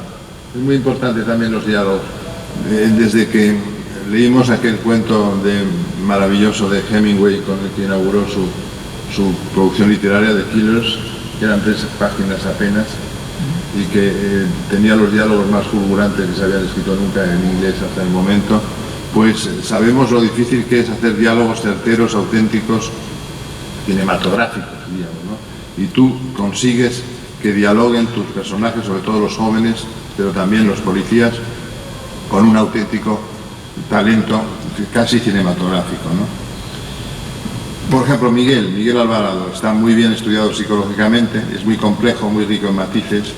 Es muy importante también los diálogos. Desde que leímos aquel cuento maravilloso de Hemingway con el que inauguró su producción literaria de Killers, que eran 3 páginas apenas, y que tenía los diálogos más fulgurantes que se habían escrito nunca en inglés hasta el momento, pues sabemos lo difícil que es hacer diálogos certeros, auténticos, cinematográficos, digamos, ¿no? Y tú consigues que dialoguen tus personajes, sobre todo los jóvenes, pero también los policías, con un auténtico talento casi cinematográfico, ¿no? Por ejemplo, Miguel Alvarado está muy bien estudiado psicológicamente, es muy complejo, muy rico en matices,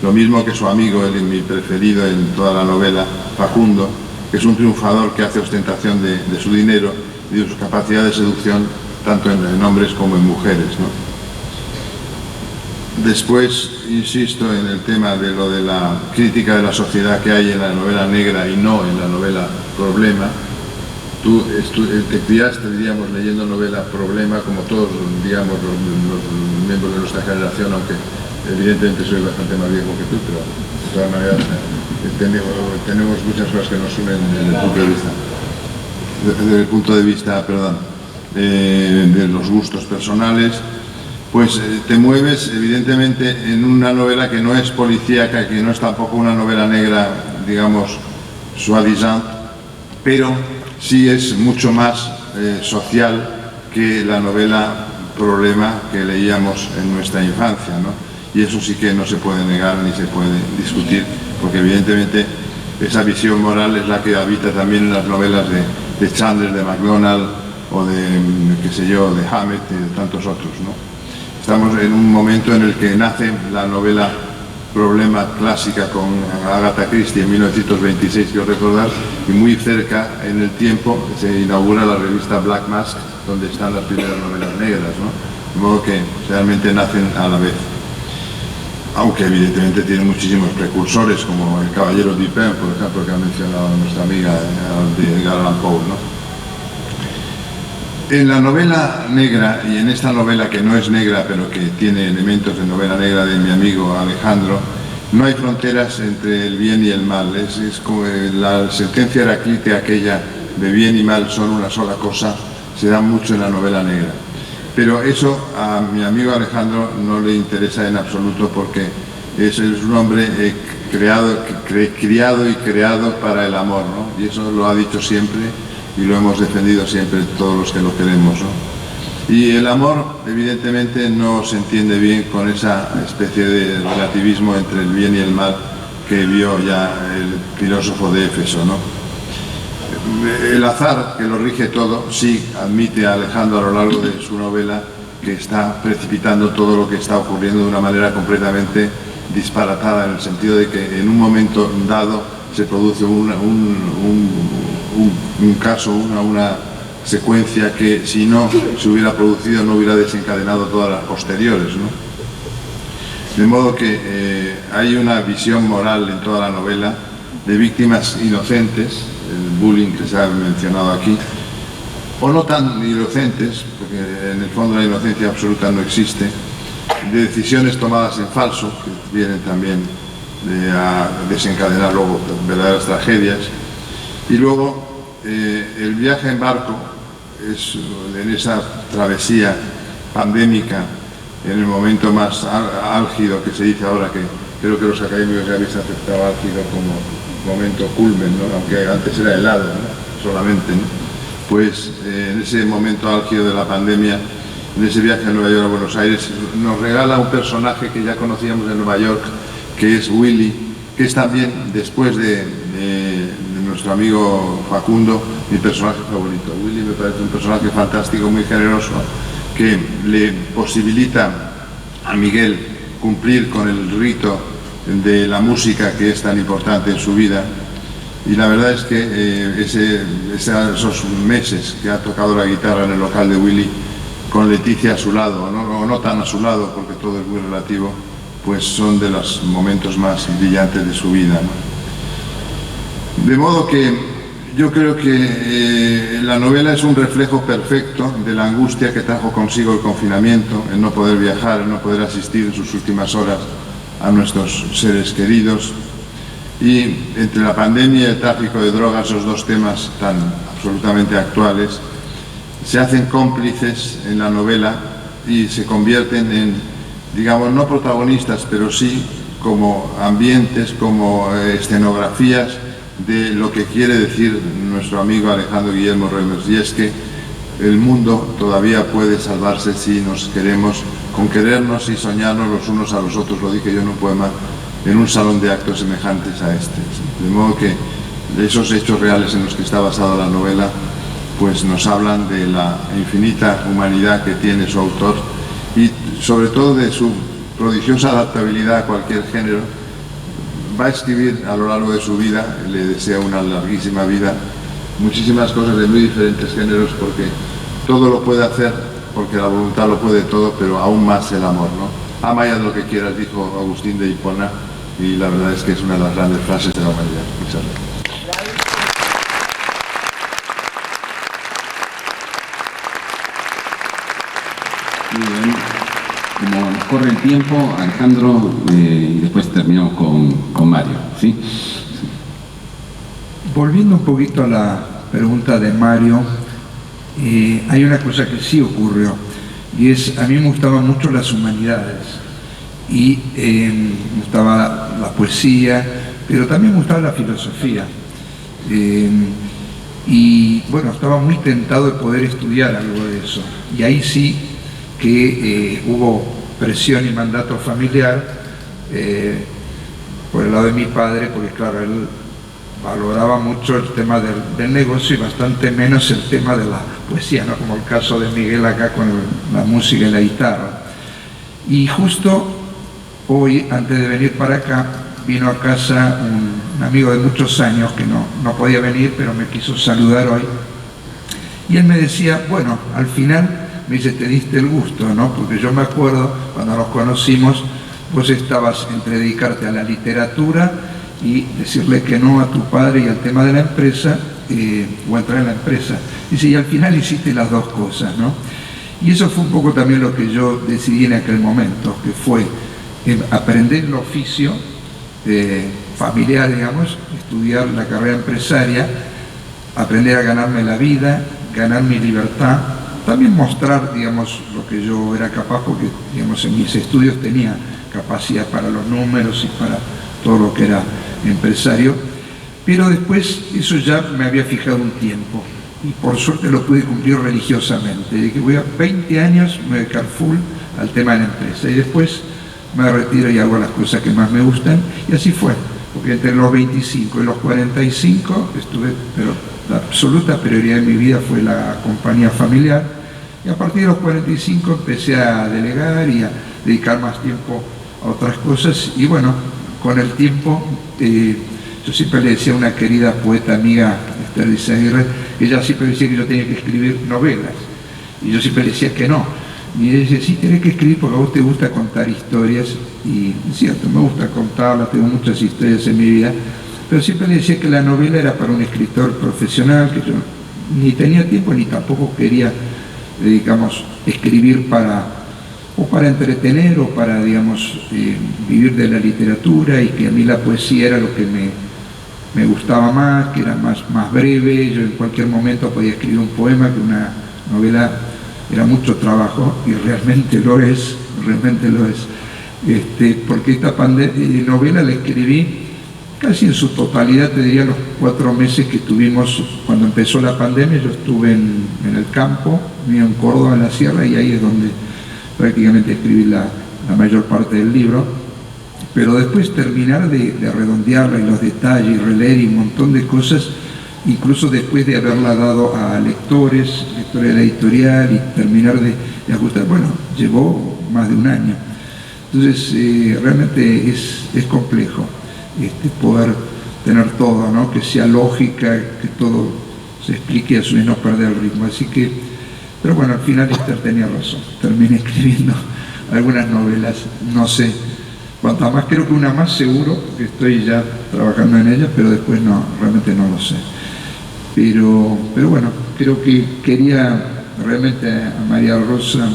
lo mismo que su amigo, mi preferido en toda la novela, Facundo, que es un triunfador que hace ostentación de su dinero y de su capacidad de seducción, tanto en hombres como en mujeres, ¿no? Después, insisto en el tema de lo de la crítica de la sociedad que hay en la novela negra y no en la novela Problema. Tú te criaste, diríamos, leyendo novela Problema, como todos, digamos, los miembros de nuestra generación, aunque evidentemente soy bastante más viejo que tú, pero de todas maneras tenemos muchas cosas que nos unen desde el punto de vista, de los gustos personales. Pues te mueves evidentemente en una novela que no es policíaca, que no es tampoco una novela negra, digamos, soi-disant, pero sí es mucho más social que la novela Problema que leíamos en nuestra infancia, ¿no? Y eso sí que no se puede negar ni se puede discutir, porque evidentemente esa visión moral es la que habita también en las novelas de Chandler, de MacDonald o de, qué sé yo, de Hammett y de tantos otros, ¿no? Estamos en un momento en el que nace la novela Problema clásica con Agatha Christie en 1926, quiero recordar, y muy cerca en el tiempo se inaugura la revista Black Mask, donde están las primeras novelas negras, ¿no? De modo que realmente nacen a la vez. Aunque evidentemente tiene muchísimos precursores, como El Caballero Dupin, por ejemplo, que ha mencionado nuestra amiga de Edgar Allan Poe, ¿no? En la novela negra, y en esta novela que no es negra, pero que tiene elementos de novela negra de mi amigo Alejandro, no hay fronteras entre el bien y el mal. Es como la sentencia heraclítea aquella de bien y mal son una sola cosa, se da mucho en la novela negra. Pero eso a mi amigo Alejandro no le interesa en absoluto, porque es un hombre criado y creado para el amor, ¿no? Y eso lo ha dicho siempre y lo hemos defendido siempre todos los que lo queremos, ¿no? Y el amor evidentemente no se entiende bien con esa especie de relativismo entre el bien y el mal que vio ya el filósofo de Éfeso, ¿no? El azar, que lo rige todo, sí admite a Alejandro a lo largo de su novela que está precipitando todo lo que está ocurriendo de una manera completamente disparatada, en el sentido de que en un momento dado se produce un caso, una secuencia que si no se hubiera producido no hubiera desencadenado todas las posteriores, ¿no? De modo que hay una visión moral en toda la novela de víctimas inocentes, el bullying que se ha mencionado aquí, o no tan inocentes, porque en el fondo la inocencia absoluta no existe, de decisiones tomadas en falso, que vienen también a desencadenar luego verdaderas tragedias. Y luego el viaje en barco es en esa travesía pandémica, en el momento más álgido, que se dice ahora, que creo que los académicos ya habéis aceptado álgido como momento culmen, ¿no? Aunque antes era helado, ¿no? Solamente, ¿no? Pues en ese momento álgido de la pandemia, en ese viaje a Nueva York, a Buenos Aires, nos regala un personaje que ya conocíamos en Nueva York, que es Willy, que es también, después de nuestro amigo Facundo, mi personaje favorito. Willy me parece un personaje fantástico, muy generoso, que le posibilita a Miguel cumplir con el rito de la música que es tan importante en su vida. Y la verdad es que esos meses que ha tocado la guitarra en el local de Willy, con Leticia a su lado, o no tan a su lado, porque todo es muy relativo, pues son de los momentos más brillantes de su vida, ¿no? De modo que yo creo que la novela es un reflejo perfecto de la angustia que trajo consigo el confinamiento, el no poder viajar, el no poder asistir en sus últimas horas a nuestros seres queridos. Y entre la pandemia y el tráfico de drogas, esos dos temas tan absolutamente actuales, se hacen cómplices en la novela y se convierten en, digamos, no protagonistas, pero sí como ambientes, como escenografías de lo que quiere decir nuestro amigo Alejandro Guillermo Reimers, y es que el mundo todavía puede salvarse si nos queremos, con querernos y soñarnos los unos a los otros. Lo dije yo en un poema, en un salón de actos semejantes a este. De modo que de esos hechos reales en los que está basada la novela, pues nos hablan de la infinita humanidad que tiene su autor y sobre todo de su prodigiosa adaptabilidad a cualquier género. Va a escribir a lo largo de su vida, le desea una larguísima vida, muchísimas cosas de muy diferentes géneros, porque todo lo puede hacer, porque la voluntad lo puede todo, pero aún más el amor, ¿no? Ama y haz lo que quieras, dijo Agustín de Hipona, y la verdad es que es una de las grandes frases de la humanidad. Muchas gracias. Muy bien. Como nos corre el tiempo, Alejandro, y después terminamos con Mario, ¿sí? Volviendo un poquito a la pregunta de Mario, hay una cosa que sí ocurrió, y es, a mí me gustaban mucho las humanidades, y me gustaba la poesía, pero también me gustaba la filosofía. Y bueno, estaba muy tentado de poder estudiar algo de eso, y ahí sí que hubo presión y mandato familiar por el lado de mi padre, porque claro, él valoraba mucho el tema del negocio y bastante menos el tema de la poesía, ¿no? Como el caso de Miguel acá con la música y la guitarra. Y justo hoy, antes de venir para acá, vino a casa un amigo de muchos años que no podía venir, pero me quiso saludar hoy. Y él me decía, bueno, al final, me dice, te diste el gusto, ¿no? Porque yo me acuerdo, cuando nos conocimos, vos estabas entre dedicarte a la literatura y decirle que no a tu padre y al tema de la empresa, o entrar en la empresa. Dice, y al final hiciste las dos cosas, ¿no? Y eso fue un poco también lo que yo decidí en aquel momento, que fue aprender el oficio familiar, digamos, estudiar la carrera empresaria, aprender a ganarme la vida, ganar mi libertad, también mostrar, digamos, lo que yo era capaz, porque, digamos, en mis estudios tenía capacidad para los números y para todo lo que era empresario, pero después eso ya me había fijado un tiempo y por suerte lo pude cumplir religiosamente. De que voy a 20 años me voy a dedicar full al tema de la empresa y después me retiro y hago las cosas que más me gustan, y así fue, porque entre los 25 y los 45 estuve, pero la absoluta prioridad de mi vida fue la compañía familiar, y a partir de los 45 empecé a delegar y a dedicar más tiempo a otras cosas, y bueno, con el tiempo, yo siempre le decía a una querida poeta amiga, Esther Izaguirre, ella siempre decía que yo tenía que escribir novelas, y yo siempre le decía que no. Y ella decía, sí, tenés que escribir porque a vos te gusta contar historias, y es cierto, me gusta contarlas, tengo muchas historias en mi vida, pero siempre le decía que la novela era para un escritor profesional, que yo ni tenía tiempo ni tampoco quería, digamos, escribir para entretener o para, digamos, vivir de la literatura, y que a mí la poesía era lo que me gustaba más, que era más breve. Yo en cualquier momento podía escribir un poema, que una novela era mucho trabajo, y realmente lo es, porque esta novela la escribí casi en su totalidad, te diría, los 4 meses que tuvimos cuando empezó la pandemia. Yo estuve en el campo, en Córdoba, en la sierra, y ahí es donde prácticamente escribí la mayor parte del libro, pero después terminar de redondearla y los detalles, y releer y un montón de cosas, incluso después de haberla dado a lectores de la editorial, y terminar de ajustar, bueno, llevó más de un año. Entonces, realmente es complejo poder tener todo, ¿no? Que sea lógica, que todo se explique, a su vez no perder el ritmo. Así que, pero bueno, al final Esther tenía razón, terminé escribiendo algunas novelas, no sé cuántas más, creo que una más seguro, que estoy ya trabajando en ella, pero después no, realmente no lo sé. Pero bueno, creo que quería realmente a María Rosa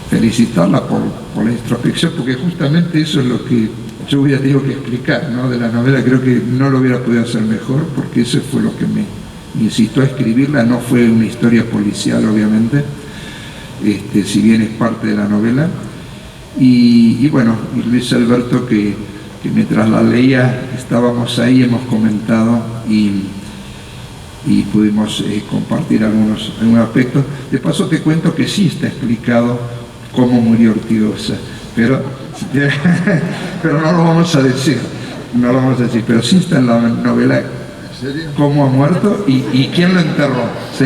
felicitarla por la introspección, porque justamente eso es lo que yo hubiera tenido que explicar, ¿no? De la novela. Creo que no lo hubiera podido hacer mejor, porque eso fue lo que me incitó a escribirla. No fue una historia policial, obviamente, si bien es parte de la novela. Y bueno, y Luis Alberto, que mientras la leía estábamos ahí, hemos comentado y pudimos compartir algunos aspectos. De paso te cuento que sí está explicado cómo murió Ortigosa, pero no lo vamos a decir, pero sí está en la novela cómo ha muerto y quién lo enterró, ¿sí?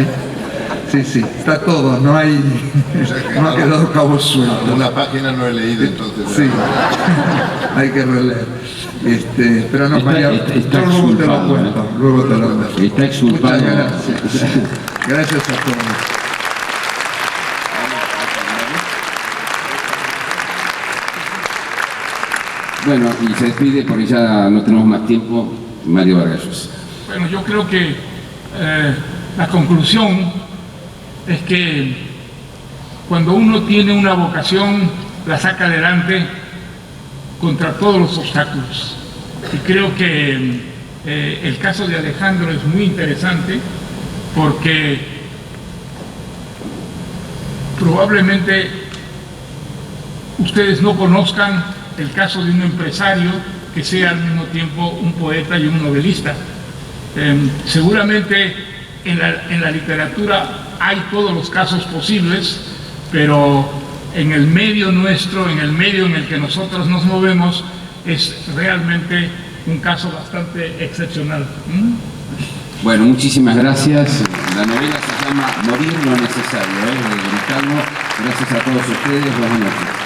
Sí, está todo, no ha quedado cabo suelto. Una página no he leído, entonces. Sí, hay que releer. Pero no, María, está luego te lo cuento, luego te lo cuento. Está exculpado. Muchas gracias. Gracias a todos. Bueno, y se despide porque ya no tenemos más tiempo, Mario Vargas Llosa. Bueno, yo creo que la conclusión es que cuando uno tiene una vocación, la saca adelante contra todos los obstáculos. Y creo que el caso de Alejandro es muy interesante, porque probablemente ustedes no conozcan el caso de un empresario que sea al mismo tiempo un poeta y un novelista. Seguramente en la literatura hay todos los casos posibles, pero en el medio nuestro, en el medio en el que nosotros nos movemos, es realmente un caso bastante excepcional. Bueno, muchísimas gracias. La novela se llama Morir lo necesario, de Gricalvo. Gracias a todos ustedes. Buenas noches.